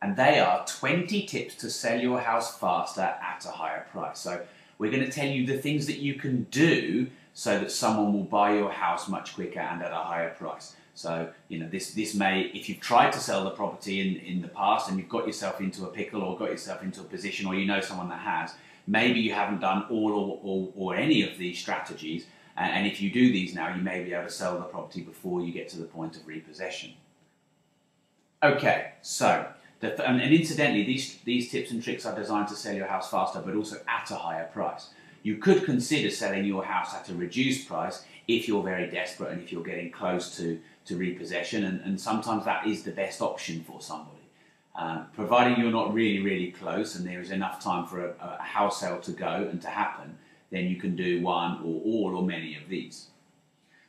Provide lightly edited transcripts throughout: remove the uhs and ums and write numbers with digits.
and they are 20 tips to sell your house faster at a higher price. So we're going to tell you the things that you can do so that someone will buy your house much quicker and at a higher price. So, you know, this may, if you've tried to sell the property in the past and you've got yourself into a pickle or got yourself into a position, or you know someone that has, maybe you haven't done all or any of these strategies, and if you do these now, you may be able to sell the property before you get to the point of repossession. Okay, so, and incidentally, these tips and tricks are designed to sell your house faster, but also at a higher price. You could consider selling your house at a reduced price if you're very desperate and if you're getting close to repossession, and sometimes that is the best option for somebody. Providing you're not really close and there is enough time for a house sale to go and to happen, then you can do one or all or many of these.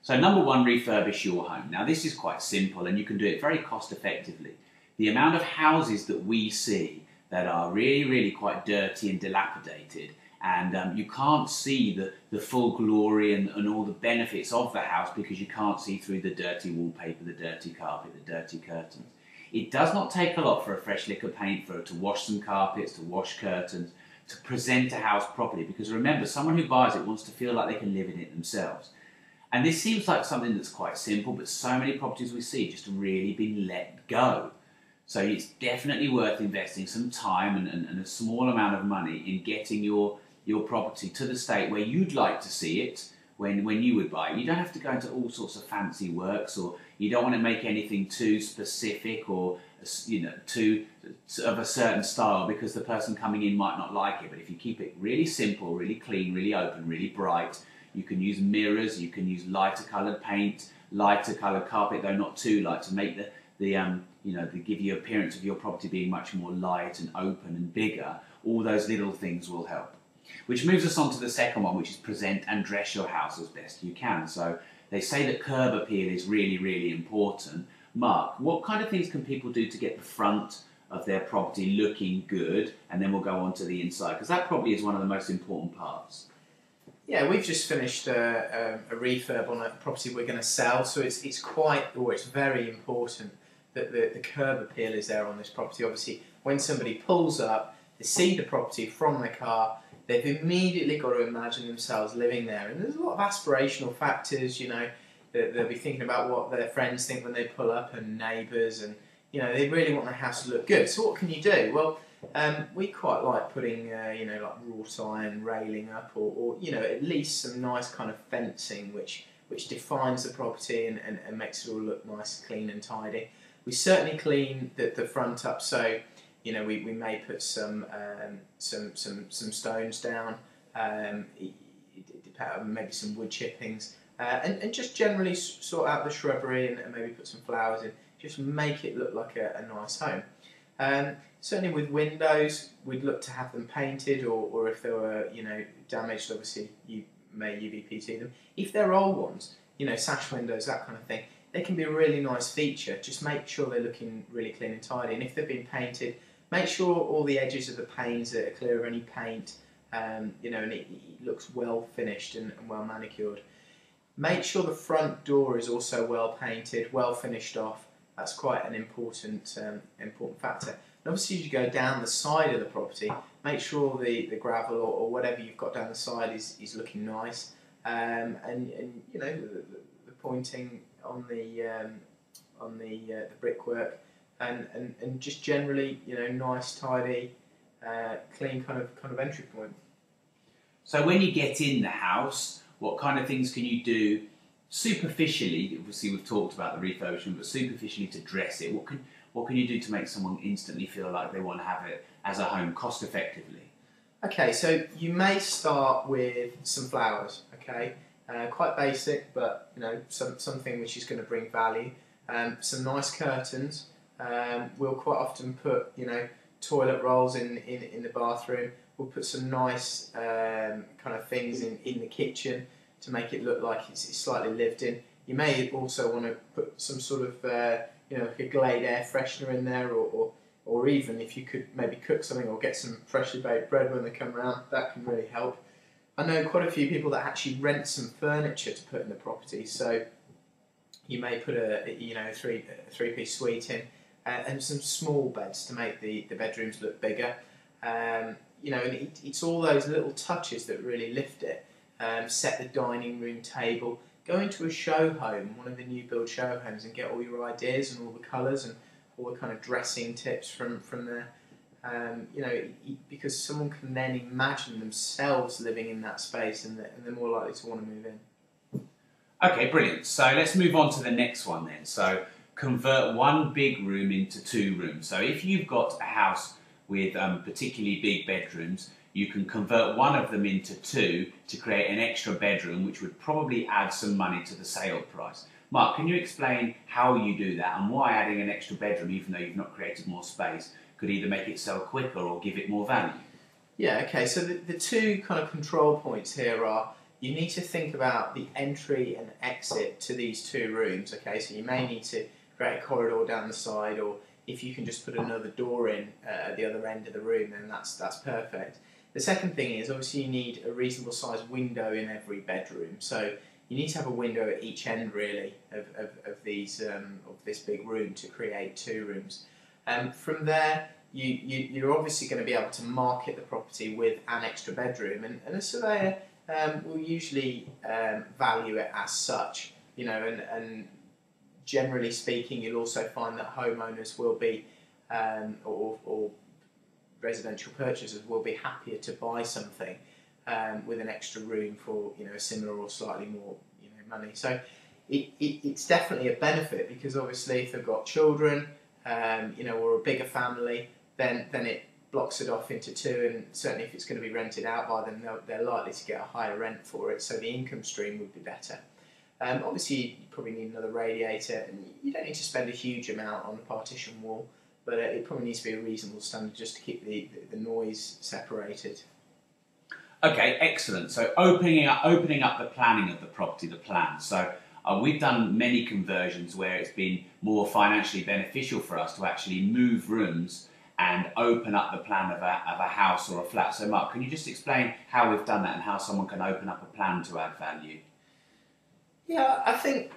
So number one, refurbish your home. Now this is quite simple and you can do it very cost effectively. The amount of houses that we see that are really quite dirty and dilapidated, and you can't see the full glory and all the benefits of the house because you can't see through the dirty wallpaper, the dirty carpet, the dirty curtains. It does not take a lot for a fresh lick of paint to wash some carpets, to wash curtains, to present a house properly, because remember, someone who buys it wants to feel like they can live in it themselves. And this seems like something that's quite simple, but so many properties we see just really been let go. So it's definitely worth investing some time and a small amount of money in getting your property to the state where you'd like to see it when you would buy it. You don't have to go into all sorts of fancy works, or you don't want to make anything too specific or, you know, too of a certain style, because the person coming in might not like it. But if you keep it really simple, really clean, really open, really bright, you can use mirrors, you can use lighter coloured paint, lighter coloured carpet, though not too light, to make give you appearance of your property being much more light and open and bigger. All those little things will help. Which moves us on to the second one, which is present and dress your house as best you can. So they say that curb appeal is really important. Mark, what kind of things can people do to get the front of their property looking good? And then we'll go on to the inside, because that probably is one of the most important parts. Yeah, we've just finished a refurb on a property we're going to sell, so it's very important that the curb appeal is there on this property. Obviously, when somebody pulls up, they see the property from the car, they've immediately got to imagine themselves living there. And there's a lot of aspirational factors, you know, they'll be thinking about what their friends think when they pull up, and neighbours, and, you know, they really want their house to look good. So what can you do? Well, we quite like putting, like wrought iron railing up, or you know, at least some nice kind of fencing which defines the property and makes it all look nice, clean and tidy. We certainly clean the front up, so, you know, we may put some stones down, maybe some wood chippings, and just generally sort out the shrubbery and maybe put some flowers in. Just make it look like a nice home. Certainly with windows, we'd look to have them painted, or if they were, you know, damaged, obviously you may UVPT them. If they're old ones, you know, sash windows, that kind of thing, they can be a really nice feature. Just make sure they're looking really clean and tidy. And if they've been painted, make sure all the edges of the panes are clear of any paint, you know, and it looks well finished and well manicured. Make sure the front door is also well painted, well finished off. That's quite an important factor. And obviously, as you go down the side of the property, make sure the gravel or whatever you've got down the side is looking nice, and you know, the pointing on the brickwork, and just generally, you know, nice, tidy, clean kind of entry point. So when you get in the house, what kind of things can you do superficially? Obviously we've talked about the refurbishment, but superficially to dress it, what can you do to make someone instantly feel like they want to have it as a home cost effectively? Okay, so you may start with some flowers, okay? Quite basic, but, you know, something which is going to bring value. Some nice curtains. We'll quite often put, you know, toilet rolls in the bathroom. We'll put some nice kind of things in the kitchen to make it look like it's slightly lived in. You may also want to put some sort of, you know, like a Glade air freshener in there, or even if you could maybe cook something or get some freshly baked bread when they come around, that can really help. I know quite a few people that actually rent some furniture to put in the property, so you may put a three-piece suite in, and some small beds to make the bedrooms look bigger. You know, and it's all those little touches that really lift it. Set the dining room table, go into a show home, one of the new build show homes, and get all your ideas and all the colours and all the kind of dressing tips from there. You know, because someone can then imagine themselves living in that space, and they're more likely to want to move in. Okay, brilliant. So let's move on to the next one then. So convert one big room into 2 rooms. So if you've got a house with particularly big bedrooms, you can convert one of them into 2 to create an extra bedroom, which would probably add some money to the sale price. Mark, can you explain how you do that and why adding an extra bedroom, even though you've not created more space, could either make it sell quicker or give it more value? Yeah, okay, so the 2 kind of control points here are, you need to think about the entry and exit to these 2 rooms, okay? So you may need to create a corridor down the side, or if you can just put another door in at the other end of the room, then that's perfect. The second thing is, obviously you need a reasonable sized window in every bedroom. So you need to have a window at each end, really, of this big room to create 2 rooms. From there, you're obviously going to be able to market the property with an extra bedroom, and a surveyor will usually value it as such, you know, and generally speaking, you'll also find that homeowners will be, or residential purchasers will be happier to buy something with an extra room for, you know, a similar or slightly more, you know, money. So it's definitely a benefit, because obviously if they've got children, you know, or a bigger family, then it blocks it off into 2, and certainly if it's going to be rented out by them, they're likely to get a higher rent for it, so the income stream would be better. Obviously you probably need another radiator, and you don't need to spend a huge amount on the partition wall, but it probably needs to be a reasonable standard just to keep the noise separated. Okay, excellent. So opening up the planning of the property, the plan. So we've done many conversions where it's been more financially beneficial for us to actually move rooms and open up the plan of a house or a flat. So Mark, can you just explain how we've done that and how someone can open up a plan to add value? Yeah, I think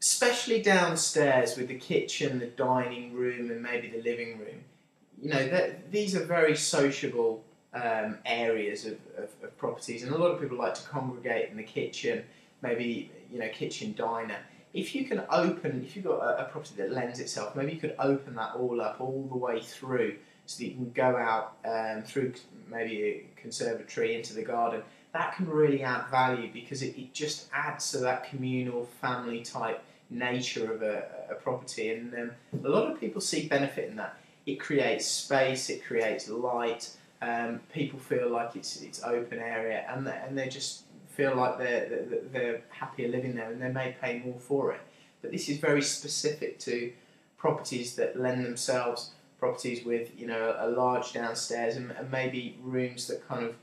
especially downstairs with the kitchen, the dining room, and maybe the living room, you know, these are very sociable areas of properties, and a lot of people like to congregate in the kitchen, maybe, you know, kitchen diner. If you've got a property that lends itself, maybe you could open that all up all the way through, so that you can go out through maybe a conservatory into the garden. That can really add value, because it just adds to that communal family type nature of a property, and a lot of people see benefit in that. It creates space, it creates light, people feel like it's open area, and they just feel like they're happier living there, and they may pay more for it. But this is very specific to properties that lend themselves, properties with, you know, a large downstairs, and maybe rooms that kind of,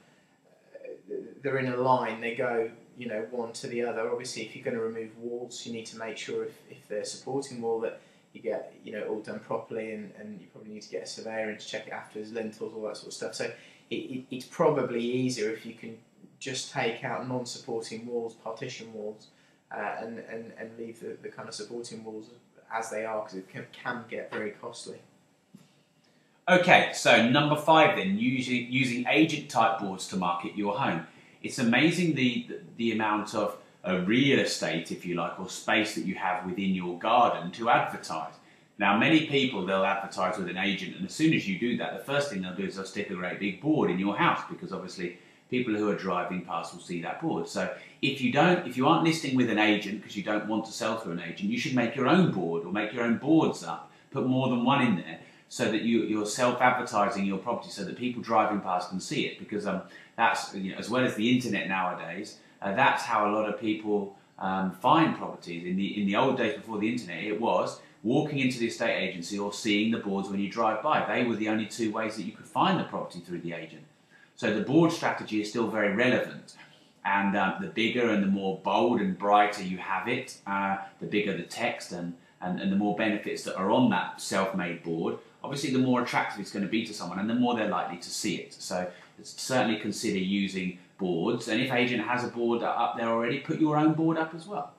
they're in a line, they go, you know, one to the other. Obviously, if you're going to remove walls, you need to make sure if they're supporting wall that you get, you know, all done properly, and you probably need to get a surveyor in to check it afterwards, lintels, all that sort of stuff. So it's probably easier if you can just take out non-supporting walls, partition walls, and leave the kind of supporting walls as they are, because it can get very costly. Okay, so number 5 then, using agent type boards to market your home. It's amazing the amount of real estate, if you like, or space that you have within your garden to advertise. Now, many people, they'll advertise with an agent, and as soon as you do that, the first thing they'll do is they'll stick a great big board in your house, because obviously people who are driving past will see that board. So if you aren't listing with an agent because you don't want to sell through an agent, you should make your own board, or make your own boards up, put more than one in there, so that you're self-advertising your property, so that people driving past can see it. Because that's, you know, as well as the internet nowadays, that's how a lot of people find properties. In the old days before the internet, it was walking into the estate agency or seeing the boards when you drive by. They were the only 2 ways that you could find the property through the agent. So the board strategy is still very relevant. And the bigger and the more bold and brighter you have it, the bigger the text and the more benefits that are on that self-made board, obviously the more attractive it's going to be to someone, and the more they're likely to see it. So certainly consider using boards, and if agent has a board up there already, put your own board up as well.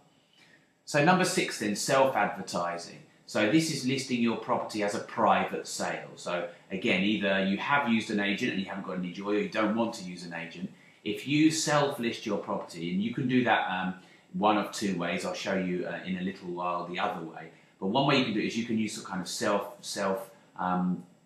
So number 6 then, self-advertising. So this is listing your property as a private sale. So again, either you have used an agent and you haven't got any joy, or you don't want to use an agent. If you self-list your property, and you can do that one of two ways. I'll show you in a little while the other way. But one way you can do it is you can use some kind of self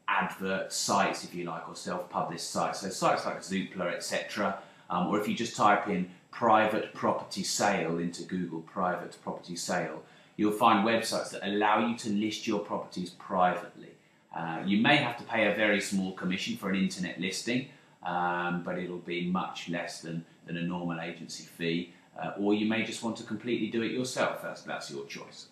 advert sites, if you like, or self-published sites. So sites like Zoopla, etc. Or if you just type in private property sale into Google, private property sale, you'll find websites that allow you to list your properties privately. You may have to pay a very small commission for an internet listing, but it'll be much less than a normal agency fee. Or you may just want to completely do it yourself. That's your choice.